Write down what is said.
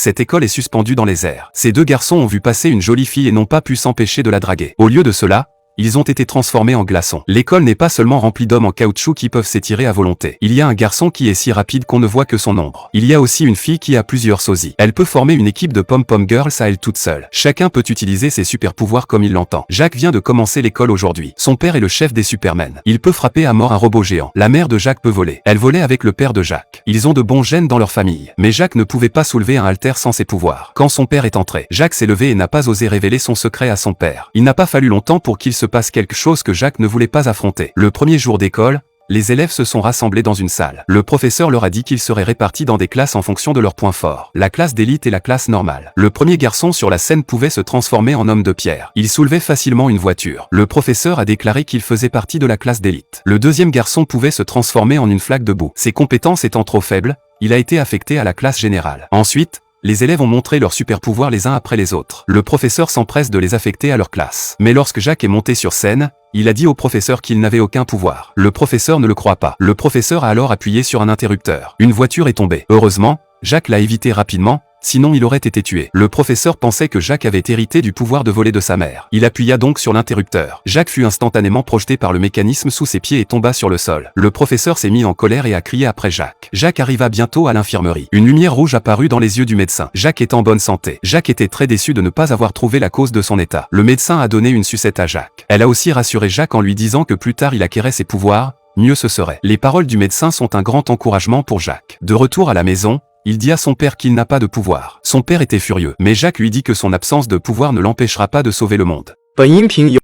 Cette école est suspendue dans les airs. Ces deux garçons ont vu passer une jolie fille et n'ont pas pu s'empêcher de la draguer. Au lieu de cela, ils ont été transformés en glaçons. L'école n'est pas seulement remplie d'hommes en caoutchouc qui peuvent s'étirer à volonté. Il y a un garçon qui est si rapide qu'on ne voit que son ombre. Il y a aussi une fille qui a plusieurs sosies. Elle peut former une équipe de pom-pom girls à elle toute seule. Chacun peut utiliser ses super pouvoirs comme il l'entend. Jacques vient de commencer l'école aujourd'hui. Son père est le chef des Supermen. Il peut frapper à mort un robot géant. La mère de Jacques peut voler. Elle volait avec le père de Jacques. Ils ont de bons gènes dans leur famille. Mais Jacques ne pouvait pas soulever un haltère sans ses pouvoirs. Quand son père est entré, Jacques s'est levé et n'a pas osé révéler son secret à son père. Il n'a pas fallu longtemps pour qu'il se passe quelque chose que Jacques ne voulait pas affronter. Le premier jour d'école, les élèves se sont rassemblés dans une salle. Le professeur leur a dit qu'ils seraient répartis dans des classes en fonction de leurs points forts. La classe d'élite et la classe normale. Le premier garçon sur la scène pouvait se transformer en homme de pierre. Il soulevait facilement une voiture. Le professeur a déclaré qu'il faisait partie de la classe d'élite. Le deuxième garçon pouvait se transformer en une flaque de boue. Ses compétences étant trop faibles, il a été affecté à la classe générale. Ensuite, les élèves ont montré leurs super pouvoirs les uns après les autres. Le professeur s'empresse de les affecter à leur classe. Mais lorsque Jacques est monté sur scène, il a dit au professeur qu'il n'avait aucun pouvoir. Le professeur ne le croit pas. Le professeur a alors appuyé sur un interrupteur. Une voiture est tombée. Heureusement, Jacques l'a évité rapidement, sinon il aurait été tué. Le professeur pensait que Jacques avait hérité du pouvoir de voler de sa mère. Il appuya donc sur l'interrupteur. Jacques fut instantanément projeté par le mécanisme sous ses pieds et tomba sur le sol. Le professeur s'est mis en colère et a crié après Jacques. Jacques arriva bientôt à l'infirmerie. Une lumière rouge apparut dans les yeux du médecin. Jacques est en bonne santé. Jacques était très déçu de ne pas avoir trouvé la cause de son état. Le médecin a donné une sucette à Jacques. Elle a aussi rassuré Jacques en lui disant que plus tard il acquérait ses pouvoirs, mieux ce serait. Les paroles du médecin sont un grand encouragement pour Jacques. De retour à la maison, il dit à son père qu'il n'a pas de pouvoir. Son père était furieux, mais Jacques lui dit que son absence de pouvoir ne l'empêchera pas de sauver le monde.